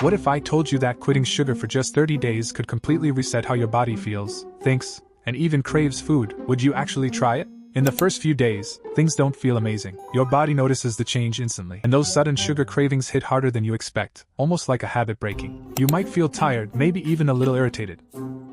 What if I told you that quitting sugar for just 30 days could completely reset how your body feels, thinks, and even craves food? Would you actually try it? In the first few days, things don't feel amazing. Your body notices the change instantly, and those sudden sugar cravings hit harder than you expect, almost like a habit breaking. You might feel tired, maybe even a little irritated.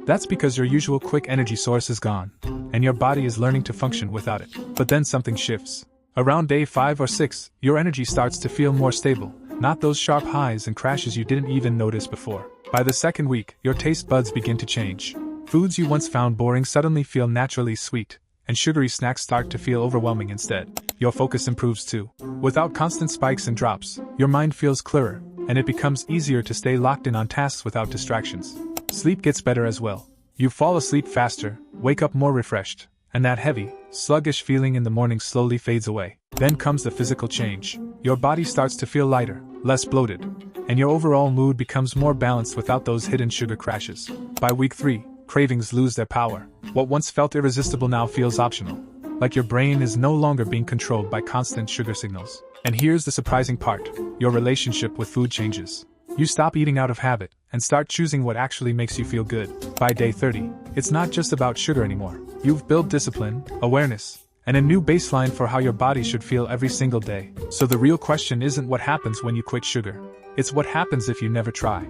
That's because your usual quick energy source is gone, and your body is learning to function without it. But then something shifts. Around day 5 or 6, your energy starts to feel more stable, not those sharp highs and crashes you didn't even notice before. By the second week, your taste buds begin to change. Foods you once found boring suddenly feel naturally sweet, and sugary snacks start to feel overwhelming instead. Your focus improves too. Without constant spikes and drops, your mind feels clearer, and it becomes easier to stay locked in on tasks without distractions. Sleep gets better as well. You fall asleep faster, wake up more refreshed, and that heavy, sluggish feeling in the morning slowly fades away. Then comes the physical change. Your body starts to feel lighter, less bloated, and your overall mood becomes more balanced without those hidden sugar crashes. By week 3, cravings lose their power. What once felt irresistible now feels optional, like your brain is no longer being controlled by constant sugar signals. And here's the surprising part: your relationship with food changes. You stop eating out of habit and start choosing what actually makes you feel good. By day 30, it's not just about sugar anymore. You've built discipline, awareness, and a new baseline for how your body should feel every single day. So the real question isn't what happens when you quit sugar. It's what happens if you never try.